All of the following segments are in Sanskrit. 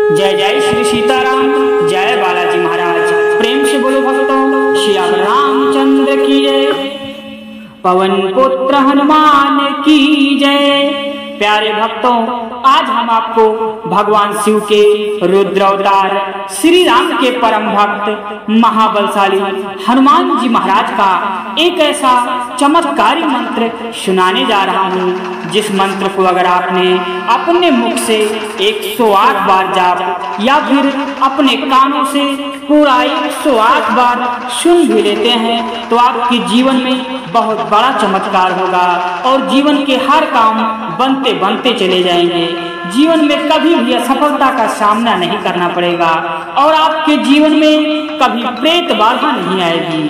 जय जय श्री सीताराम, जय बालाजी महाराज। प्रेम से बोलो भक्तों, श्री रामचंद्र की जय, पवन पुत्र हनुमान की जय। प्यारे भक्तों, आज हम आपको भगवान शिव के रुद्र अवतार श्री राम के परम भक्त महाबलशाली हनुमान जी महाराज का एक ऐसा चमत्कारी मंत्र सुनाने जा रहा हूँ, जिस मंत्र को अगर आपने अपने मुख से 108 बार जाप या फिर अपने कानों से पूरा 108 बार सुन भी लेते हैं तो आपके जीवन में बहुत बड़ा चमत्कार होगा और जीवन के हर काम बनते बनते चले जाएंगे। जीवन में कभी भी असफलता का सामना नहीं करना पड़ेगा और आपके जीवन में कभी प्रेत बाधा नहीं आएगी।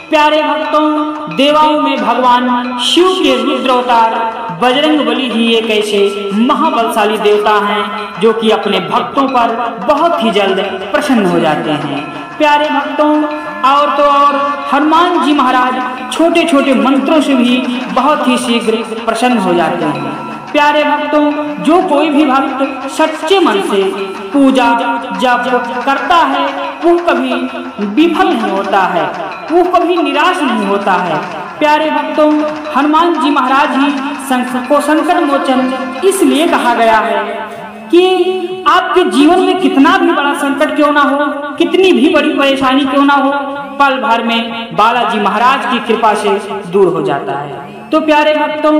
प्यारे भक्तों, देवाओं में भगवान शिव के रुद्र अवतार बजरंगबली ही एक ऐसे महाबलशाली देवता हैं जो कि अपने भक्तों पर बहुत ही जल्द प्रसन्न हो जाते हैं। प्यारे भक्तों, और तो और हनुमान जी महाराज छोटे छोटे मंत्रों से भी बहुत ही शीघ्र प्रसन्न हो जाते हैं। प्यारे भक्तों, जो कोई भी भक्त सच्चे मन से पूजा जप करता है वो कभी विफल नहीं होता है, वो कभी निराश नहीं होता है। प्यारे भक्तों, हनुमान जी महाराज ही संकट मोचन इसलिए कहा गया है कि आपके जीवन में कितना भी बड़ा संकट क्यों ना हो, कितनी भी बड़ी परेशानी क्यों ना हो, पल भर में बालाजी महाराज की कृपा से दूर हो जाता है। तो प्यारे भक्तों,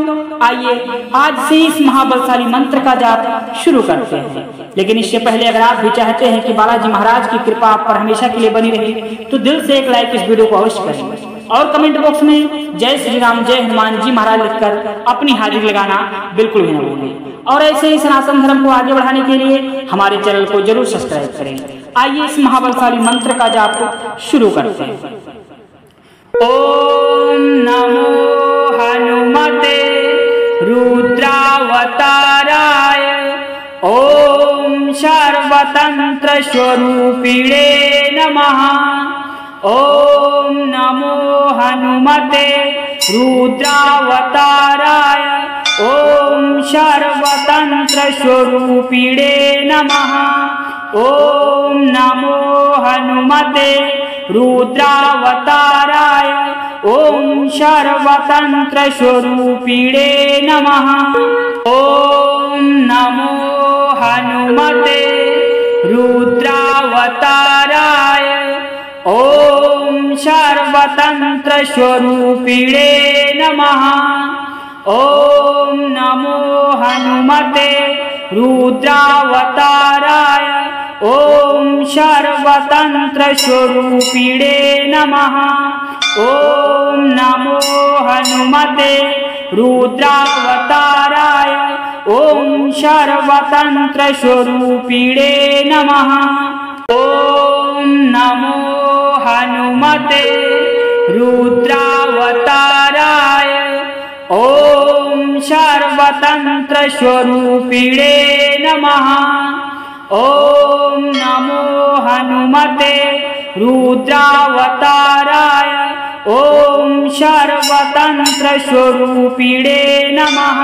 आइए आज से इस महाबलशाली मंत्र का जाप शुरू करते हैं। लेकिन इससे पहले अगर आप भी चाहते हैं कि बालाजी महाराज की कृपा आप पर हमेशा के लिए बनी रहे तो दिल से एक लाइक इस वीडियो को अवश्य करें और कमेंट बॉक्स में जय श्री राम जय हनुमान जी महाराज लिखकर अपनी हाजिरी लगाना बिल्कुल भी न भूलें। और ऐसे ही सनातन धर्म को आगे बढ़ाने के लिए हमारे चैनल को जरूर सब्सक्राइब करें। आइए इस महाबलशाली मंत्र का जाप शुरू करते हैं। ओम नमो हनुमते रुद्रावताराय, ओम सर्वतंत्र स्वरूपिणे नमः। ओम नमो हनुमते रुद्रावताराय, ओम सर्वतंत्र स्वरूपिणे नमः। ओम नमो हनुमते रुद्रावताराय, ओम सर्वतंत्र स्वरूपिणे नमः। ओम नमो हनुमते रुद्रावताराय, ओम सर्वतंत्र स्वरूपिणे नमः। ओम नमो हनुमते रुद्रावताराय, ओम सर्वतंत्र स्वरूपिणे नमः। ओम नमो हनुमते रुद्रावताराय, ओम सर्वतंत्र स्वरूपिणे नमः। ओम नमो हनुमते रुद्रावताराय, ओम सर्वतंत्र स्वरूपिणे नमः। ओम नमो हनुमते रुद्रावताराय, ओम सर्वतंत्र स्वरूपिणे नमः।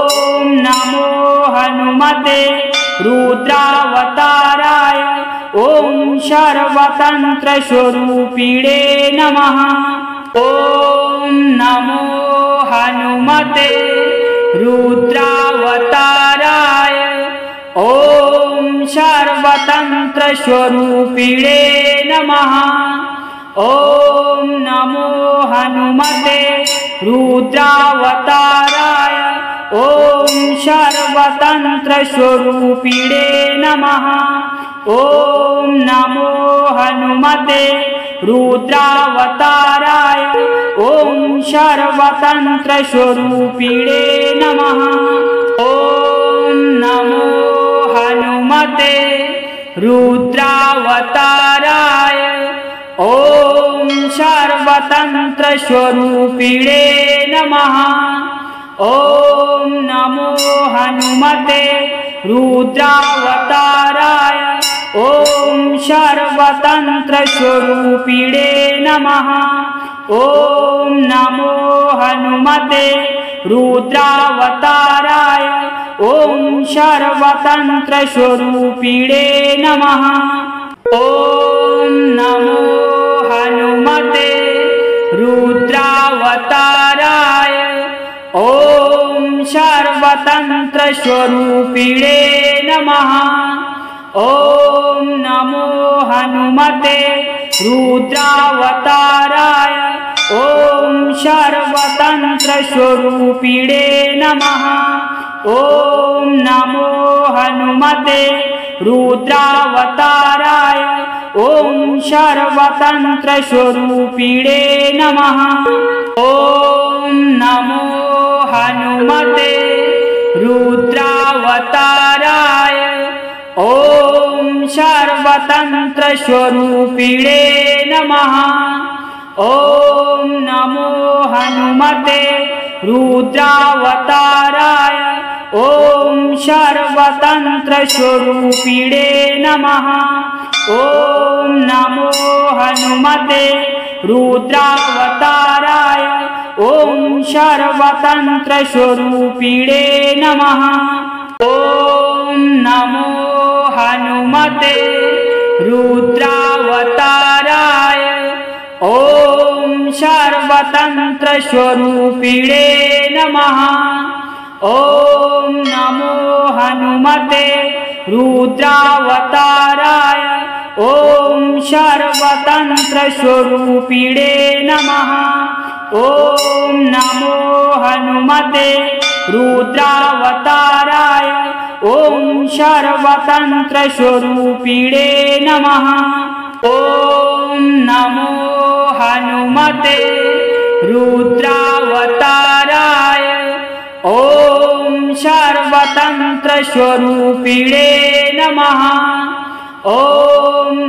ओम नमो हनुमते रुद्रावताराय, ओम सर्वतंत्र स्वरूपिणे नमः। ओम नमो हनुमते रुद्रावताराय, ओम सर्वतंत्र स्वरूपिणे नमः। ओम नमो हनुमते रुद्रावताराय, ओम सर्वतंत्र स्वरूपिणे नमः। ओम नमो हनुमते रुद्रावताराय, ओम सर्वतंत्र स्वरूपिणे नमः। ओम नमो हनुमते रुद्रावताराय, ओम सर्वतंत्र स्वरूपिणे नमः। ओम नमो हनुमते रुद्रावताराय, ओम सर्वतंत्र स्वरूपिणे नमः। ओम नमो हनुमते रुद्रावताराय, ॐ सर्वतन्त्रस्वरूपिणे नमः। ॐ नमो हनुमते रुद्रावताराय। ॐ सर्वतन्त्रस्वरूपिणे नमः। ॐ नमो हनुमते रुद्रावताराय। ॐ सर्वतन्त्रस्वरूपिणे नमः। ॐ नमो हनुमते रुद्रावताराय। ॐ सर्वतन्त्रस्वरूपिणे नमः। ॐ नमो हनुमते रुद्रावताराय। ॐ सर्वतन्त्रस्वरूपिणे नमः। ॐ नमो हनुमते रुद्रावताराय। ॐ सर्वतन्त्रस्वरूपिणे नमः। ॐ नमो हनुमते रुद्रावताराय। ॐ सर्वतन्त्रस्वरूपिणे नमः। ॐ नमो हनुमते रुद्रावताराय। ॐ सर्वतन्त्रस्वरूपिणे नमः। ॐ नमो हनुमते रुद्रावताराय। ॐ सर्वतन्त्रस्वरूपिणे नमः। ॐ नमो हनुमते रुद्रावताराय। ॐ सर्वतन्त्रस्वरूपिणे नमः। ॐ नमो हनुमते रुद्रावताराय। ॐ सर्वतन्त्रस्वरूपिणे नमः। ॐ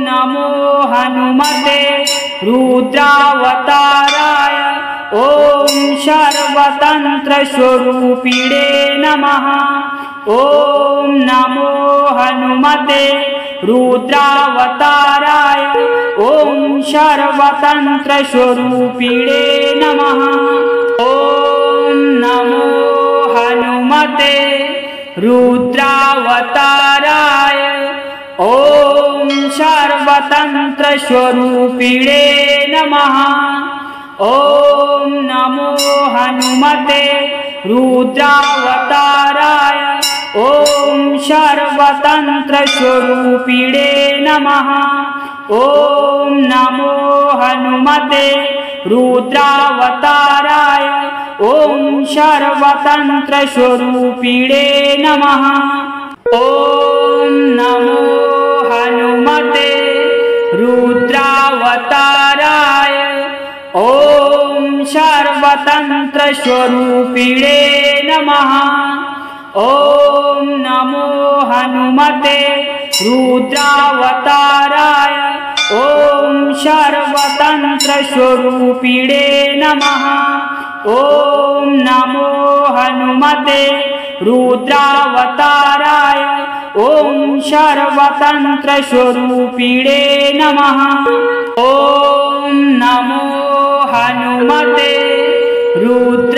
नमो हनुमते रुद्रावताराय। ॐ सर्वतन्त्रस्वरूपिणे नमः। ॐ नमो हनुमते रुद्रावताराय। ॐ सर्वतन्त्रस्वरूपिणे नमः। ॐ नमो हनुमते रुद्रावताराय। ॐ सर्वतन्त्रस्वरूपिणे नमः। ॐ नमो हनुमते रुद्रावताराय। ॐ सर्वतन्त्रस्वरूपिणे नमः। ॐ नमो हनुमते रुद्रावताराय। ॐ सर्वतन्त्रस्वरूपिणे नमः। ॐ नमो हनुमते रुद्रावताराय। ॐ सर्वतन्त्रस्वरूपिणे नमः। ॐ नमो हनुमते रुद्रावताराय। ॐ सर्वतन्त्रस्वरूपिणे नमः। ॐ नमो हनुमते रुद्रावताराय। ॐ सर्वतन्त्रस्वरूपिणे नमः। ॐ नमो हनुमते रुद्रावताराय।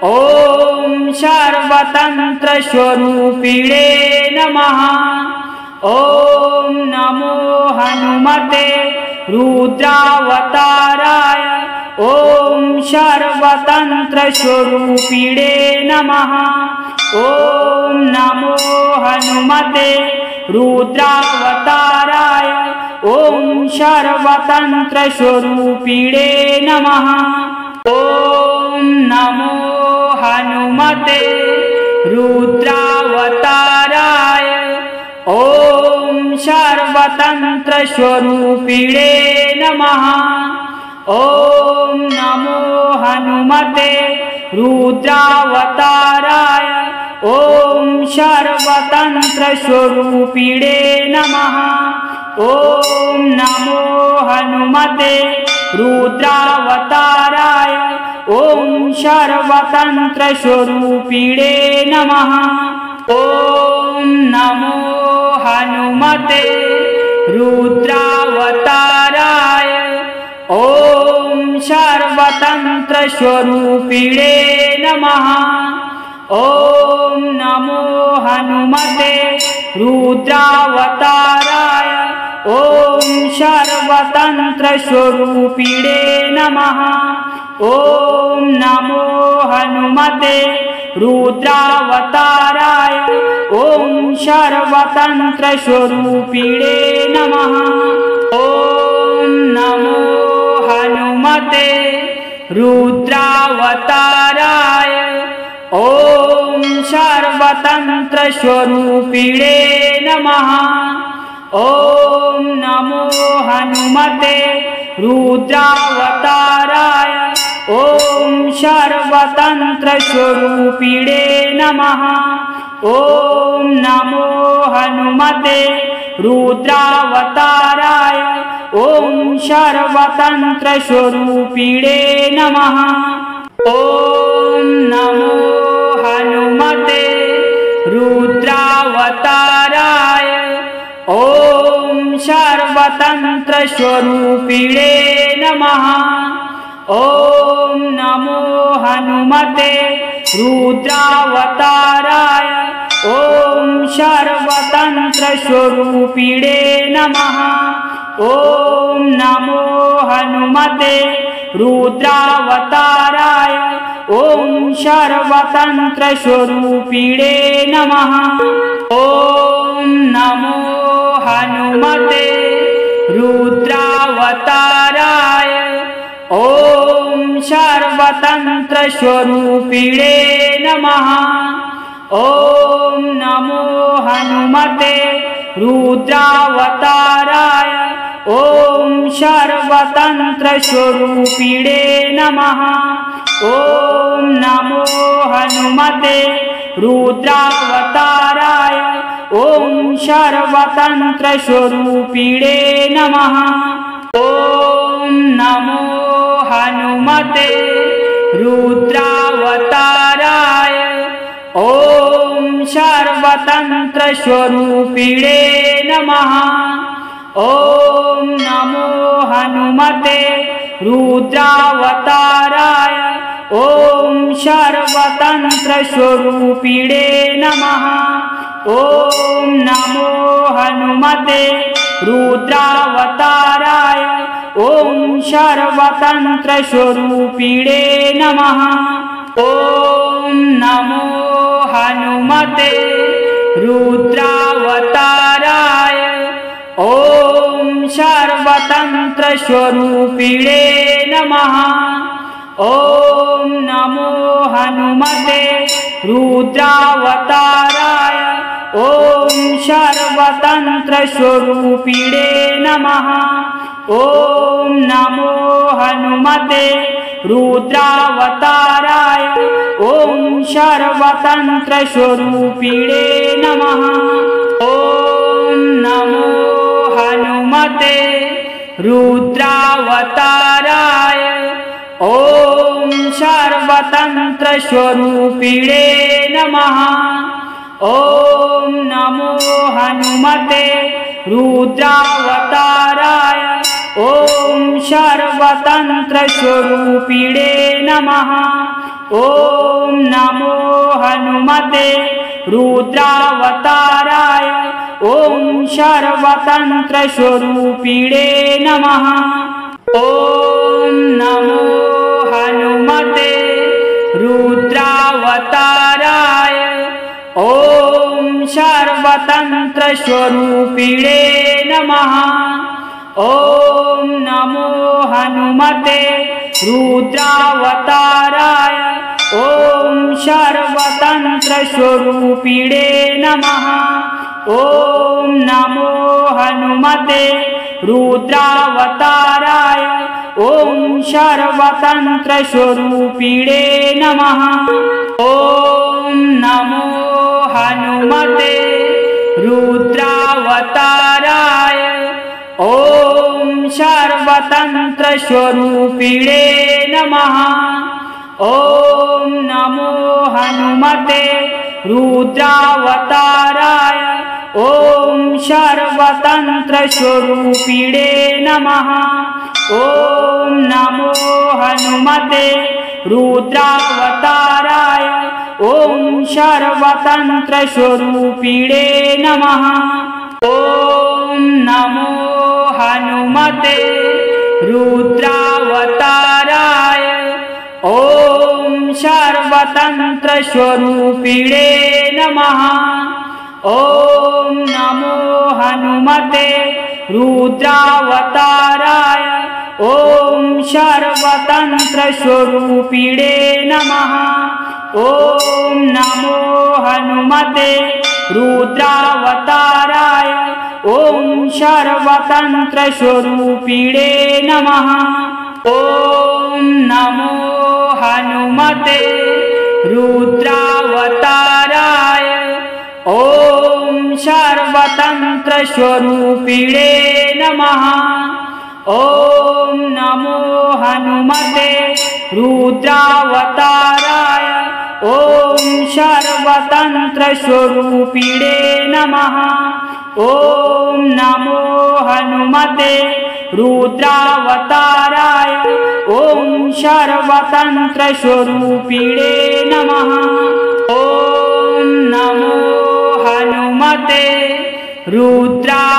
ॐ सर्वतन्त्रस्वरूपिणे नमः। ॐ नमो हनुमते रुद्रावताराय। ॐ सर्वतन्त्रस्वरूपिणे नमः। ॐ नमो हनुमते रुद्रावताराय। ॐ सर्वतन्त्रस्वरूपिणे नमः। ॐ नमो हनुमते रुद्रावताराय। ॐ सर्वतन्त्रस्वरूपिणे नमः। ॐ नमो हनुमते रुद्रावताराय। ॐ सर्वतन्त्रस्वरूपिणे नमः। ॐ नमो हनुमते रुद्रावताराय। ॐ सर्वतन्त्रस्वरूपिणे नमः। ॐ नमो हनुमते रुद्रावताराय। ॐ सर्वतन्त्रस्वरूपिणे नमः। ॐ नमो हनुमते रुद्रावताराय ॐ सर्वतन्त्रस्वरूपिणे नमः। ॐ नमो हनुमते रुद्रावताराय ॐ सर्वतन्त्रस्वरूपिणे नमः। ॐ नमो हनुमते रुद्रावताराय ॐ सर्वतन्त्रस्वरूपिणे नमः। ॐ नमो हनुमते रुद्रावताराय ॐ सर्वतन्त्रस्वरूपिणे नमः। ॐ नमो हनुमते रुद्रावताराय ॐ सर्वतन्त्रस्वरूपिणे नमः। ॐ नमो हनुमते रुद्रावताराय ॐ सर्वतन्त्रस्वरूपिणे नमः। ॐ नमो हनुमते रुद्रावताराय ॐ सर्वतन्त्रस्वरूपिणे नमः। ॐ नमो हनुमते रुद्रावताराय ॐ सर्वतन्त्रस्वरूपिणे नमः। ॐ नमो हनुमते रुद्रावताराय ॐ सर्वतन्त्रस्वरूपिणे नमः। ॐ नमो हनुमते रुद्रावताराय ॐ सर्वतन्त्रस्वरूपिणे नमः। ॐ नमो हनुमते रुद्रावताराय ॐ सर्वतन्त्रस्वरूपिणे नमः। ॐ नमो हनुमते रुद्रावताराय ॐ सर्वतन्त्रस्वरूपिणे नमः। ॐ नमो हनुमते रुद्रावताराय ॐ सर्वतन्त्रस्वरूपिणे नमः। ॐ नमो हनुमते रुद्रावताराय ॐ सर्वतन्त्रस्वरूपिणे नमः। ॐ नमो हनुमते रुद्रावताराय ॐ सर्वतन्त्रस्वरूपिणे नमः। ॐ नमो हनुमते रुद्रावताराय ॐ सर्वतन्त्रस्वरूपिणे नमः। ॐ नमो हनुमते रुद्रावताराय ॐ सर्वतन्त्रस्वरूपिणे नमः। ॐ नमो हनुमते रुद्रावताराय ॐ सर्वतन्त्रस्वरूपिणे नमः। ॐ नमो हनुमते रुद्रावताराय ॐ सर्वतन्त्रस्वरूपिणे नमः। ॐ नमो हनुमते रुद्रावताराय ॐ सर्वतन्त्रस्वरूपिणे नमः। ॐ नमो हनुमते रुद्रावताराय ॐ सर्वतन्त्रस्वरूपिणे नमः। ॐ नमो हनुमते रुद्रावताराय ॐ सर्वतन्त्रस्वरूपिणे नमः। ॐ नमो हनुमते रुद्रावताराय ॐ सर्वतन्त्रस्वरूपिणे नमः। ॐ नमो हनुमते रुद्रावताराय ॐ सर्वतन्त्रस्वरूपिणे नमः। ॐ नमो हनुमते रुद्रावताराय ॐ सर्वतन्त्रस्वरूपिणे नमः। ॐ नमो हनुमते रुद्रावताराय ॐ सर्वतन्त्रस्वरूपिणे नमः। ॐ नमो हनुमते रुद्रावताराय। ॐ सर्वतन्त्रस्वरूपिणे नमः। ॐ नमो हनुमते रुद्रावताराय। ॐ सर्वतन्त्रस्वरूपिणे नमः। ॐ नमो हनुमते रुद्रावताराय। ॐ सर्वतन्त्रस्वरूपिणे नमः। ॐ नमो हनुमते रुद्रावताराय। ॐ सर्वतन्त्रस्वरूपिणे नमः। ॐ नमो हनुमते रुद्रावताराय। ॐ सर्वतन्त्रस्वरूपिणे नमः। ॐ नमो हनुमते रुद्रावताराय। ॐ सर्वतन्त्रस्वरूपिणे नमः। ॐ नमो हनुमते रुद्रावताराय।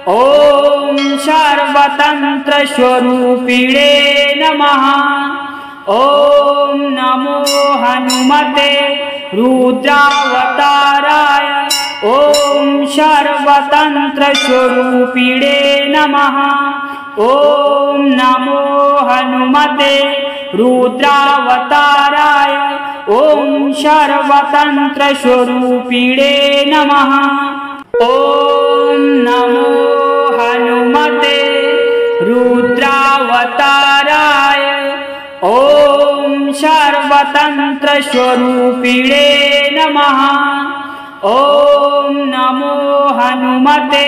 ॐ सर्वतन्त्रस्वरूपिणे नमः। ॐ नमो हनुमते रुद्रावताराय। ॐ सर्वतन्त्रस्वरूपिणे नमः। ॐ नमो हनुमते रुद्रावताराय। ॐ सर्वतन्त्रस्वरूपिणे नमः। ॐ नमो हनुमते रुद्रावताराय। ॐ सर्वतन्त्रस्वरूपिणे नमः। ॐ नमो हनुमते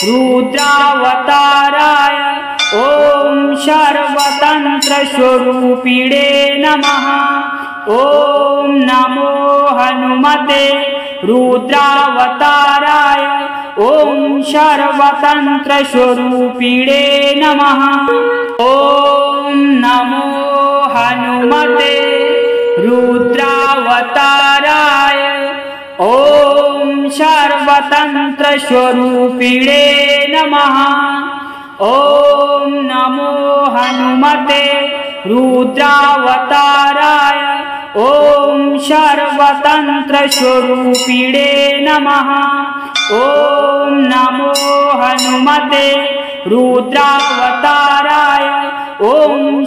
रुद्रावताराय। ॐ सर्वतन्त्रस्वरूपिणे नमः। ॐ नमो हनुमते रुद्रावताराय। ॐ सर्वतन्त्रस्वरूपिणे नमः। ॐ नमो हनुमते रुद्रावताराय। ॐ सर्वतन्त्रस्वरूपिणे नमः। ॐ नमो हनुमते रुद्रावताराय। ॐ सर्वतन्त्रस्वरूपिणे नमः। ॐ नमो हनुमते रुद्रावताराय। ॐ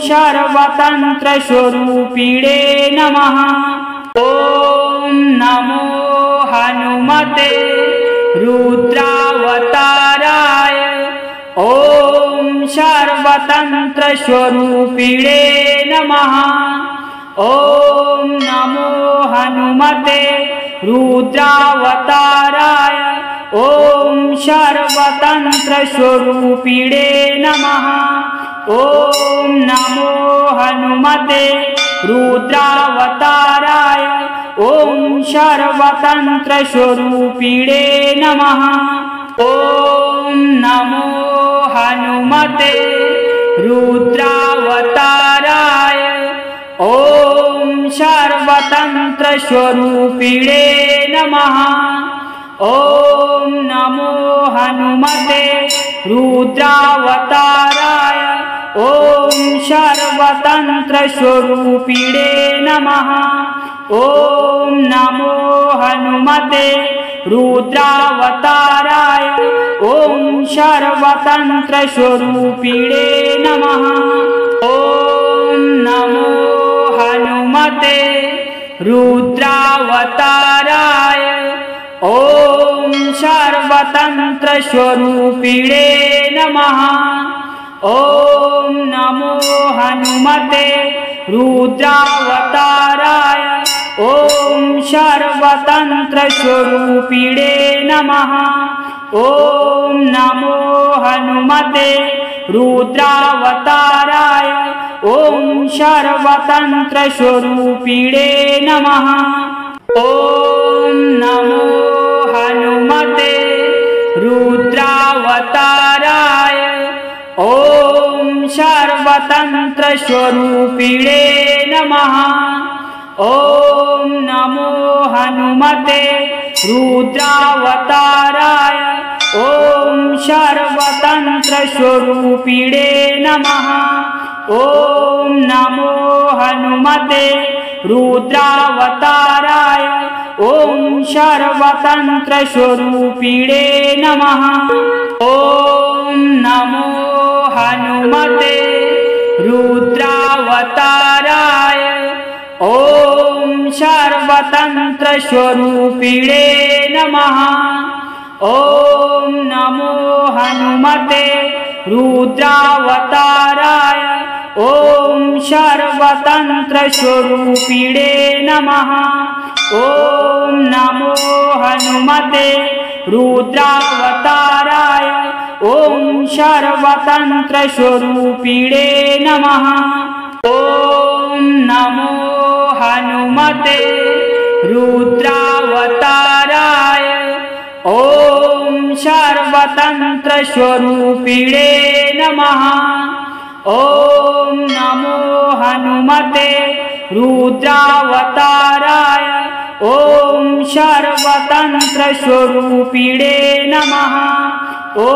सर्वतन्त्रस्वरूपिणे नमः। ॐ नमो हनुमते रुद्रावताराय। ॐ सर्वतन्त्रस्वरूपिणे नमः। ॐ नमो हनुमते रुद्रावताराय। ॐ सर्वतन्त्रस्वरूपिणे नमः। ॐ नमो हनुमते रुद्रावताराय। ॐ सर्वतन्त्रस्वरूपिणे नमः। ॐ नमो हनुमते रुद्रावताराय। ॐ सर्वतन्त्रस्वरूपिणे नमः। ॐ नमो हनुमते रुद्रावताराय। ॐ सर्वतन्त्रस्वरूपिणे नमः। ॐ नमो हनुमते रुद्रावताराय। ॐ सर्वतन्त्रस्वरूपिणे नमः। ॐ नमो हनुमते रुद्रावताराय। ॐ सर्वतन्त्रस्वरूपिणे नमः। ॐ नमो हनुमते रुद्रावताराय। ॐ सर्वतन्त्रस्वरूपिणे नमः। ॐ नमो हनुमते रुद्रावताराय। ॐ सर्वतन्त्रस्वरूपिणे नमः। ॐ नमो हनुमते रुद्रावताराय। ॐ सर्वतन्त्रस्वरूपिणे नमः। ॐ नमो हनुमते रुद्रावताराय ॐ सर्वतन्त्रस्वरूपिणे नमः। ॐ नमो हनुमते रुद्रावताराय ॐ सर्वतन्त्रस्वरूपिणे नमः। ॐ नमो हनुमते रुद्रावताराय ॐ सर्वतन्त्रस्वरूपिणे नमः। ॐ नमो हनुमते रुद्रावताराय ॐ सर्वतन्त्रस्वरूपिणे नमः। ॐ नमो हनुमते रुद्रावताराय ॐ सर्वतन्त्रस्वरूपिणे नमः। ॐ नमो हनुमते रुद्रावताराय ॐ सर्वतन्त्रस्वरूपिणे नमः। ॐ नमो हनुमते रुद्रावताराय ॐ सर्वतन्त्रस्वरूपिणे नमः। ॐ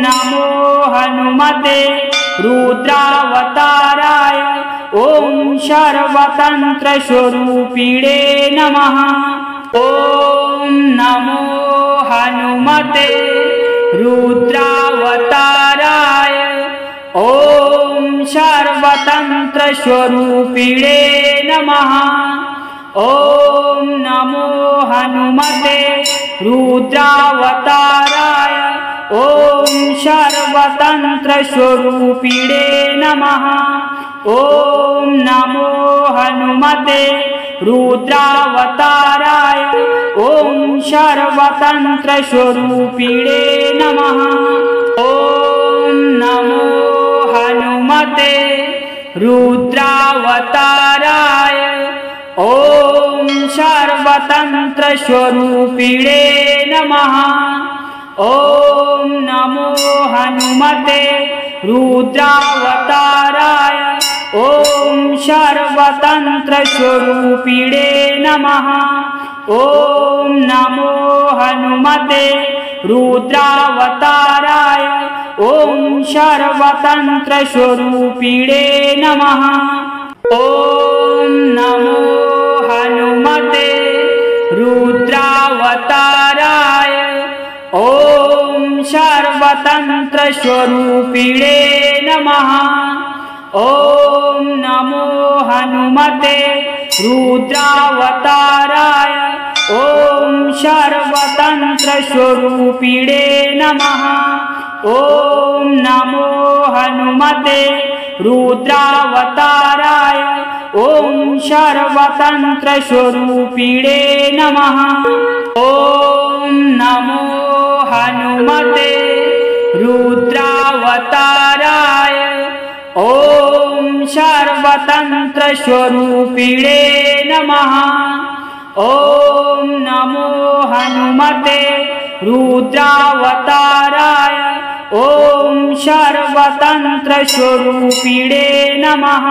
नमो हनुमते रुद्रावताराय ॐ सर्वतन्त्रस्वरूपिणे नमः। ॐ नमो हनुमते रुद्रावताराय ॐ सर्वतन्त्रस्वरूपिणे नमः। ॐ नमो हनुमते रुद्रावताराय ॐ सर्वतन्त्रस्वरूपिणे नमः। ॐ नमो हनुमते रुद्रावताराय ॐ सर्वतन्त्रस्वरूपिणे नमः। ॐ नमो हनुमते रुद्रावताराय ॐ सर्वतन्त्रस्वरूपिणे नमः। ॐ नमो हनुमते रुद्रावताराय ॐ सर्वतन्त्रस्वरूपिणे नमः। ॐ नमो हनुमते रुद्रावताराय ॐ सर्वतन्त्रस्वरूपिणे नमः। ॐ नमो हनुमते रुद्रावताराय ॐ सर्वतन्त्रस्वरूपिणे नमः। ॐ नमो हनुमते रुद्रावताराय ॐ सर्वतन्त्रस्वरूपिणे नमः। ॐ नमो हनुमते रुद्रावताराय ॐ सर्वतन्त्रस्वरूपिणे नमः। ॐ नमो हनुमते रुद्रावताराय ॐ सर्वतन्त्रस्वरूपिणे नमः। ॐ नमो हनुमते रुद्रावताराय ॐ सर्वतन्त्रस्वरूपिणे नमः।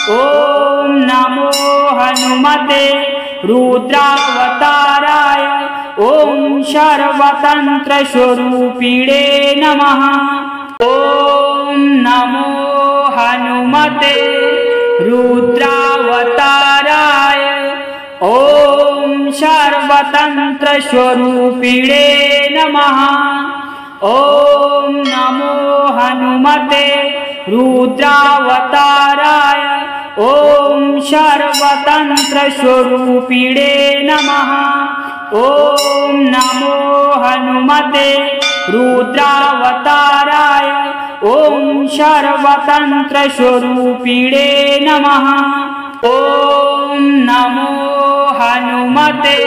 ॐ नमो हनुमते रुद्रावताराय ॐ सर्वतन्त्रस्वरूपिणे नमः। ॐ नमो हनुमते रुद्रावताराय ॐ सर्वतन्त्रस्वरूपिणे नमः। ॐ नमो हनुमते रुद्रावताराय ॐ सर्वतन्त्रस्वरूपिणे नमः। ॐ नमो हनुमते रुद्रावताराय ॐ सर्वतन्त्रस्वरूपिणे नमः। ॐ नमो हनुमते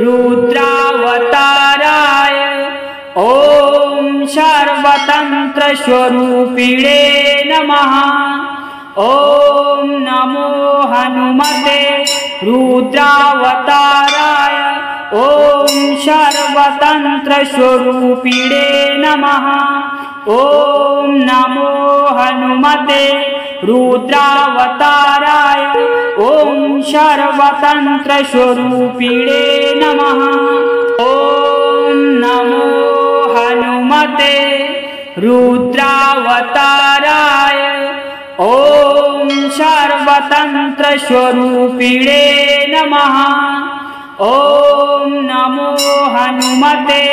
रुद्रावताराय ॐ सर्वतन्त्रस्वरूपिणे नमः। ॐ नमो हनुमते रुद्रावताराय ॐ सर्वतन्त्रस्वरूपिणे नमः। ॐ नमो हनुमते रुद्रावताराय ॐ सर्वतन्त्रस्वरूपिणे नमः। ॐ नमो हनुमते रुद्रावताराय। ॐ सर्वतन्त्रस्वरूपिणे नमः। ॐ नमो हनुमते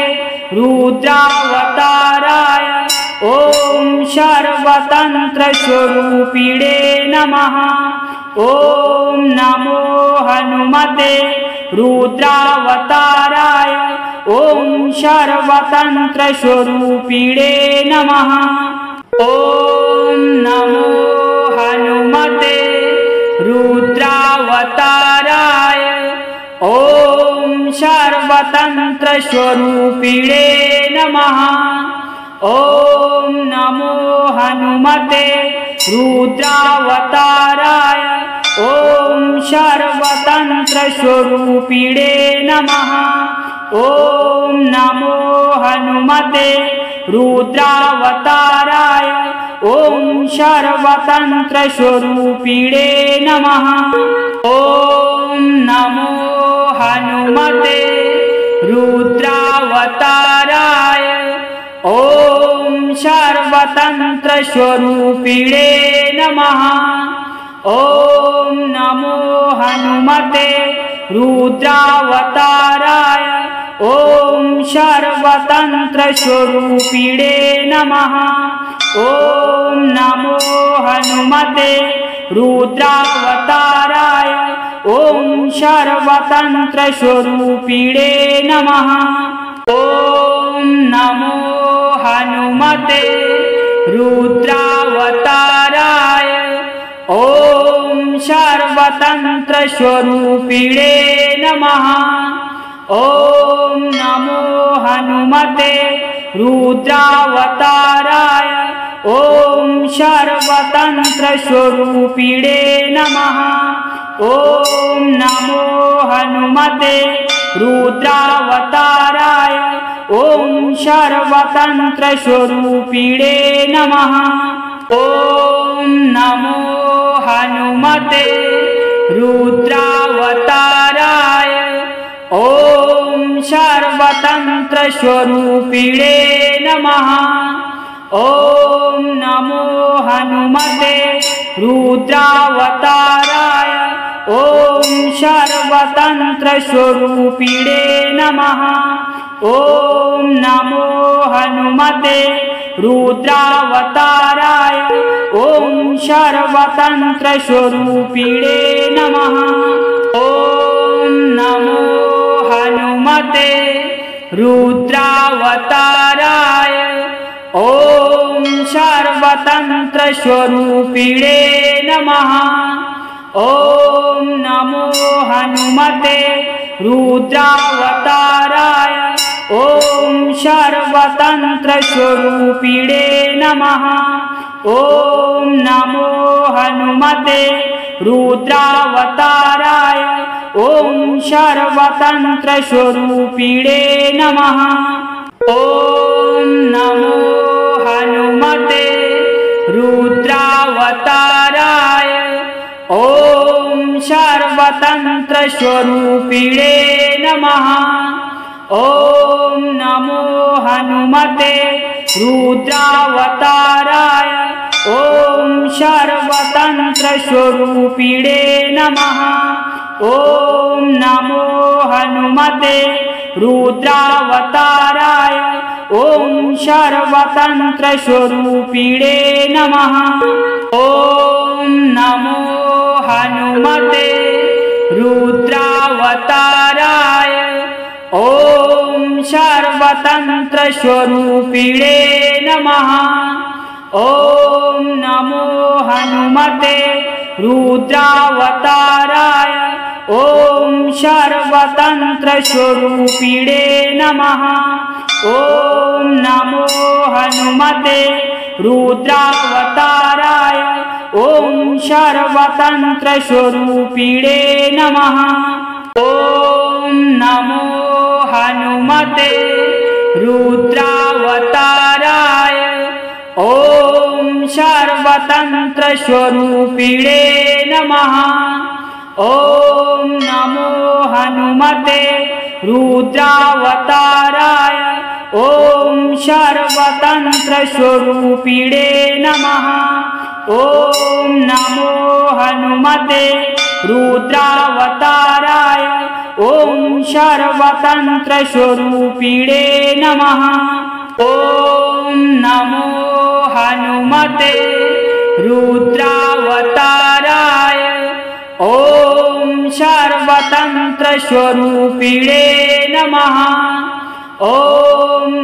रुद्रावताराय। ॐ सर्वतन्त्रस्वरूपिणे नमः। ॐ नमो हनुमते रुद्रावताराय। ॐ सर्वतन्त्रस्वरूपिणे नमः। ॐ नमो हनुमते रुद्रावताराय। ॐ सर्वतन्त्रस्वरूपिणे नमः। ॐ नमो हनुमते रुद्रावताराय। ॐ सर्वतन्त्रस्वरूपिणे नमः। ॐ नमो हनुमते रुद्रावताराय। ॐ सर्वतन्त्रस्वरूपिणे नमः। ॐ नमो हनुमते रुद्रावताराय। ॐ सर्वतन्त्रस्वरूपिणे नमः। ॐ नमो हनुमते रुद्रावताराय। ॐ सर्वतन्त्रस्वरूपिणे नमः। ॐ नमो हनुमते रुद्रावताराय। ॐ सर्वतन्त्रस्वरूपिणे नमः। ॐ नमो हनुमते रुद्रावताराय। ॐ सर्वतन्त्रस्वरूपिणे नमः। ॐ नमो हनुमते रुद्रावताराय। ॐ सर्वतन्त्रस्वरूपिणे नमः। ॐ नमो हनुमते रुद्रावताराय। ॐ सर्वतन्त्रस्वरूपिणे नमः। ॐ नमो हनुमते रुद्रावताराय। ॐ सर्वतन्त्रस्वरूपिणे नमः। ॐ नमो हनुमते रुद्रावताराय। ॐ सर्वतन्त्रस्वरूपिणे नमः। ॐ नमो हनुमते रुद्रावताराय। ॐ सर्वतन्त्रस्वरूपिणे नमः। ॐ नमो हनुमते रुद्रावताराय। ॐ सर्वतन्त्रस्वरूपिणे नमः। ॐ नमो हनुमते रुद्रावताराय। ॐ सर्वतन्त्रस्वरूपिणे नमः। ॐ नमो हनुमते रुद्रावताराय। ॐ सर्वतन्त्रस्वरूपिणे नमः। ॐ नमो हनुमते रुद्रावताराय। ॐ सर्वतन्त्रस्वरूपिणे नमः। ॐ नमो हनुमते रुद्रावताराय। ॐ सर्वतन्त्रस्वरूपिणे नमः। ॐ नमो हनुमते रुद्रावताराय। ॐ सर्वतन्त्रस्वरूपिणे नमः। ॐ नमो हनुमते रुद्रावताराय। ॐ सर्वतन्त्रस्वरूपिणे नमः। ॐ नमो हनुमते रुद्रावताराय। ॐ सर्वतन्त्रस्वरूपिणे नमः। ॐ नमो हनुमते रुद्रावताराय। ॐ सर्वतन्त्रस्वरूपिणे नमः। ॐ नमो हनुमते रुद्रावताराय। ॐ सर्वतन्त्रस्वरूपिणे नमः। ॐ नमो हनुमते रुद्रावताराय ॐ सर्वतन्त्रस्वरूपिणे नमः। ॐ नमो हनुमते रुद्रावताराय ॐ सर्वतन्त्रस्वरूपिणे नमः। ॐ नमो हनुमते रुद्रावताराय ॐ सर्वतन्त्रस्वरूपिणे नमः। ॐ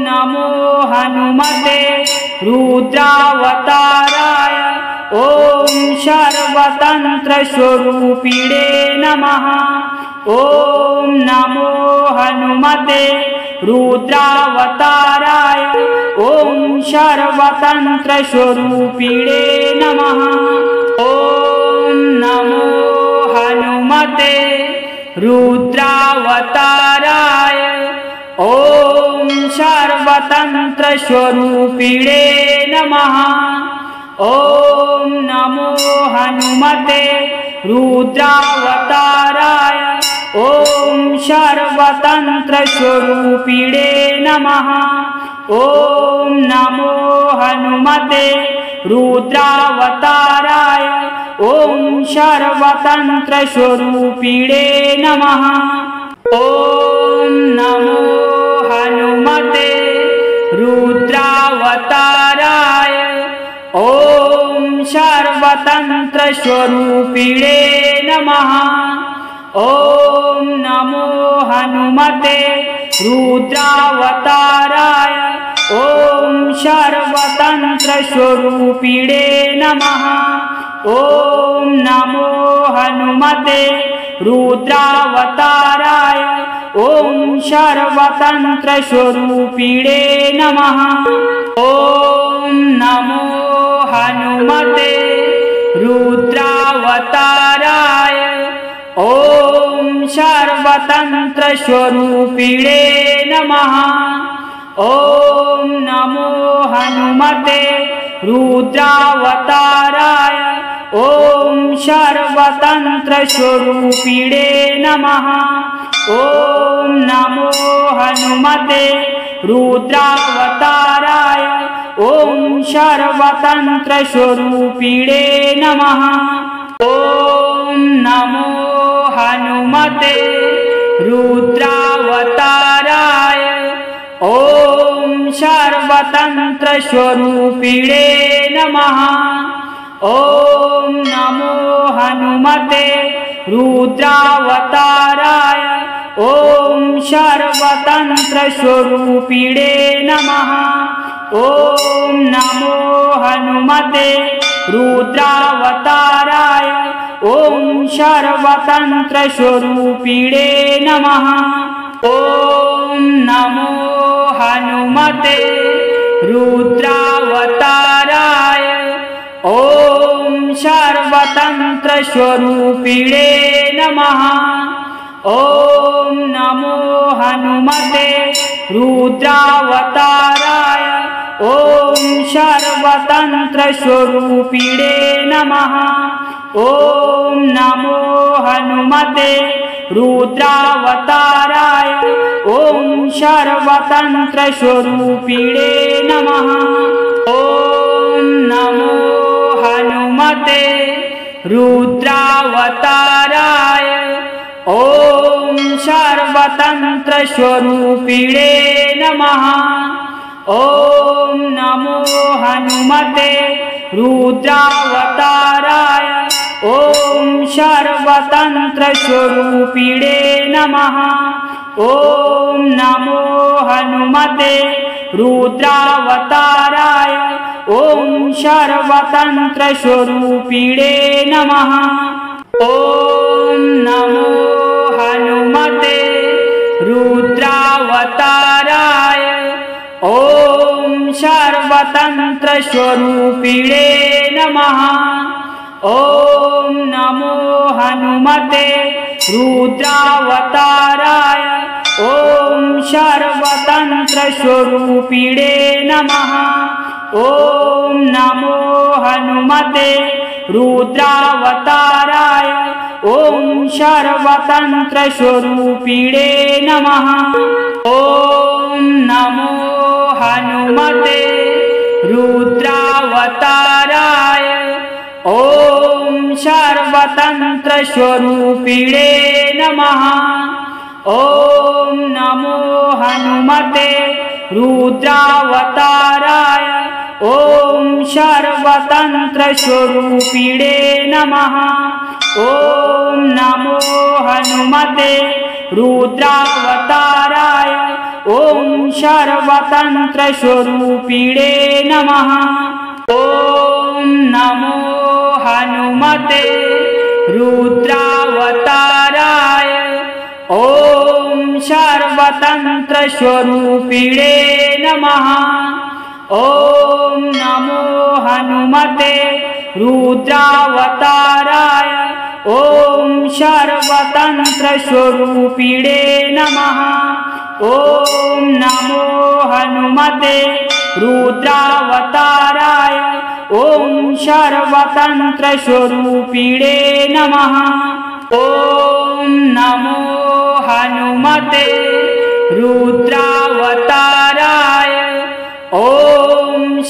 नमो हनुमते रुद्रावताराय ॐ सर्वतन्त्रस्वरूपिणे नमः। ॐ नमो हनुमते रुद्रावताराय ॐ सर्वतन्त्रस्वरूपिणे नमः। ॐ नमो हनुमते रुद्रावताराय ॐ सर्वतन्त्रस्वरूपिणे नमः। ॐ नमो हनुमते रुद्रावताराय ॐ सर्वतन्त्रस्वरूपिणे नमः। ॐ नमो हनुमते रुद्रावताराय ॐ सर्वतन्त्रस्वरूपिणे नमः। ॐ नमो हनुमते रुद्रावताराय ॐ सर्वतन्त्रस्वरूपिणे नमः। ॐ नमो हनुमते रुद्रावताराय ॐ सर्वतन्त्रस्वरूपिणे नमः। ॐ नमो हनुमते रुद्रावताराय ॐ सर्वतन्त्रस्वरूपिणे नमः। ॐ नमो हनुमते रुद्रावताराय ॐ सर्वतन्त्रस्वरूपिणे नमः। ॐ नमो हनुमते रुद्रावताराय ॐ सर्वतन्त्रस्वरूपिणे नमः। ॐ नमो हनुमते रुद्रावताराय ॐ सर्वतन्त्रस्वरूपिणे नमः। ॐ नमो हनुमते रुद्रावताराय ॐ सर्वतन्त्रस्वरूपिणे नमः। ॐ नमो हनुमते रुद्रावताराय ॐ सर्वतन्त्रस्वरूपिणे नमः। ॐ नमो हनुमते रुद्रावताराय ॐ सर्वतन्त्रस्वरूपिणे नमः। ॐ नमो हनुमते रुद्रावताराय ॐ सर्वतन्त्रस्वरूपिणे नमः। ॐ नमो हनुमते रुद्रावताराय ॐ सर्वतन्त्रस्वरूपिणे नमः। ॐ नमो हनुमते रुद्रावताराय ॐ सर्वतन्त्रस्वरूपिणे नमः। ॐ नमो हनुमते रुद्रावताराय ॐ सर्वतन्त्रस्वरूपिणे नमः। ॐ नमो हनुमते रुद्रावताराय ॐ सर्वतन्त्रस्वरूपिणे नमः। ॐ नमो हनुमते रुद्रावताराय ॐ सर्वतन्त्रस्वरूपिणे नमः। ॐ नमो हनुमते रुद्रावताराय ॐ सर्वतन्त्रस्वरूपिणे नमः। ॐ नमो हनुमते रुद्रावताराय ॐ सर्वतन्त्रस्वरूपिणे नमः। ॐ नमो हनुमते रुद्रावताराय ॐ सर्वतन्त्रस्वरूपिणे नमः। ॐ नमो हनुमते रुद्रावताराय। ॐ सर्वतन्त्रस्वरूपिणे नमः। ॐ नमो हनुमते रुद्रावताराय। ॐ सर्वतन्त्रस्वरूपिणे नमः। ॐ नमो हनुमते रुद्रावताराय। ॐ सर्वतन्त्रस्वरूपिणे नमः। ॐ नमो हनुमते रुद्रावताराय। ॐ सर्वतन्त्रस्वरूपिणे नमः। ॐ नमो हनुमते रुद्रावताराय। ॐ सर्वतन्त्रस्वरूपिणे नमः। ॐ नमो हनुमते रुद्रावताराय। ॐ सर्वतन्त्रस्वरूपिणे नमः। ॐ नमो हनुमते रुद्रावताराय। ॐ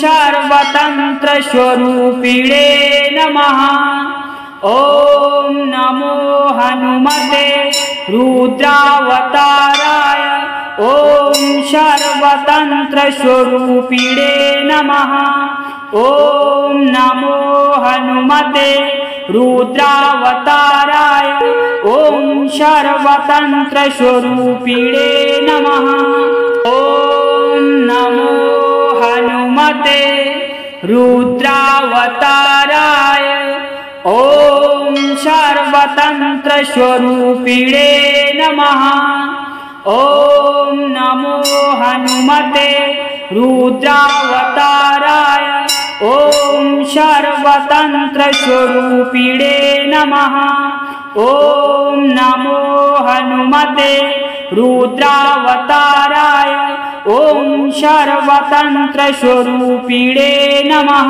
सर्वतन्त्रस्वरूपिणे नमः। ॐ नमो हनुमते रुद्रावताराय। ॐ सर्वतन्त्रस्वरूपिणे नमः। ॐ नमो हनुमते रुद्रावताराय। ॐ सर्वतन्त्रस्वरूपिणे नमः। ॐ नमो हनुमते रुद्रावताराय। ॐ सर्वतन्त्रस्वरूपिणे नमः। ॐ नमो हनुमते रुद्रावताराय। ॐ सर्वतन्त्रस्वरूपिणे नमः। ॐ नमो हनुमते रुद्रावताराय। ॐ सर्वतन्त्रस्वरूपिणे नमः।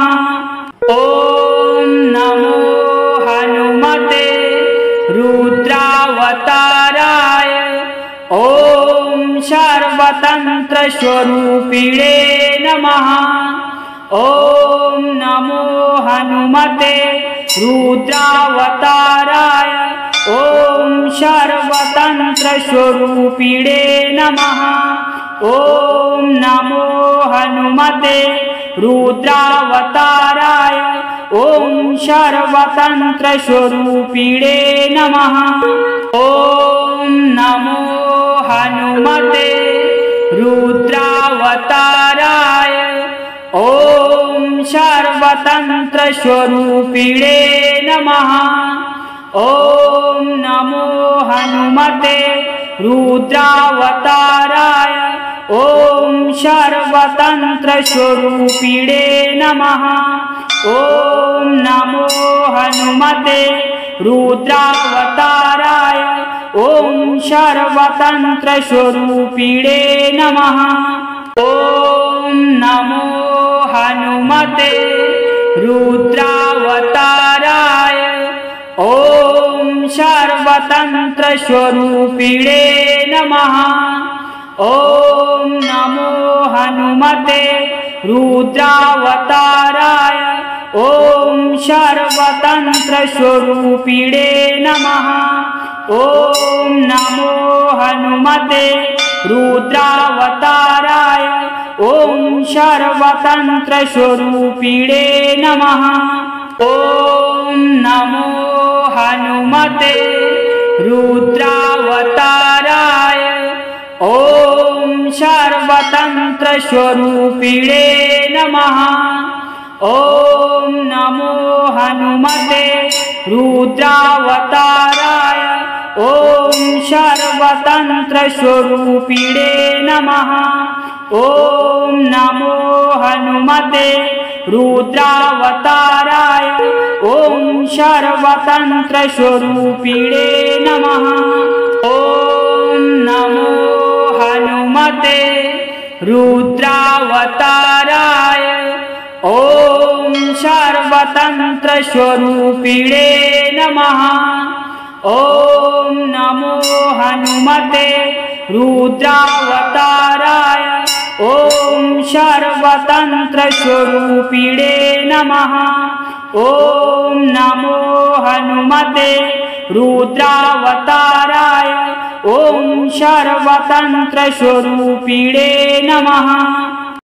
ॐ नमो हनुमते रुद्रावताराय। ॐ सर्वतन्त्रस्वरूपिणे नमः। ॐ नमो हनुमते रुद्रावताराय। ॐ सर्वतन्त्रस्वरूपिणे नमः। ॐ नमो हनुमते रुद्रावताराय। ॐ सर्वतन्त्रस्वरूपिणे नमः। ॐ नमो हनुमते रुद्रावताराय। ॐ सर्वतन्त्रस्वरूपिणे नमः। ॐ नमो हनुमते रुद्रावताराय। ॐ सर्वतन्त्रस्वरूपिणे नमः। ॐ नमो हनुमते रुद्रावताराय। ॐ सर्वतन्त्रस्वरूपिणे नमः। ॐ नमो हनुमते रुद्रावताराय। ॐ सर्वतन्त्रस्वरूपिणे नमः। ॐ नमो हनुमते रुद्रावताराय। ॐ सर्वतन्त्रस्वरूपिणे नमः। ॐ नमो हनुमते रुद्रावताराय। ॐ सर्वतन्त्रस्वरूपिणे नमः। ॐ नमो हनुमते रुद्रावताराय। ॐ सर्वतन्त्रस्वरूपिणे नमः। ॐ नमो हनुमते रुद्रावताराय। ॐ सर्वतन्त्रस्वरूपिणे नमः। ॐ नमो हनुमते रुद्रावताराय। ॐ सर्वतन्त्रस्वरूपिणे नमः। ॐ नमो हनुमते रुद्रावताराय। ॐ सर्वतन्त्रस्वरूपिणे नमः। ॐ नमो हनुमते रुद्रावताराय ॐ सर्वतन्त्रस्वरूपिणे नमः। ॐ नमो हनुमते रुद्रावताराय ॐ सर्वतन्त्रस्वरूपिणे नमः।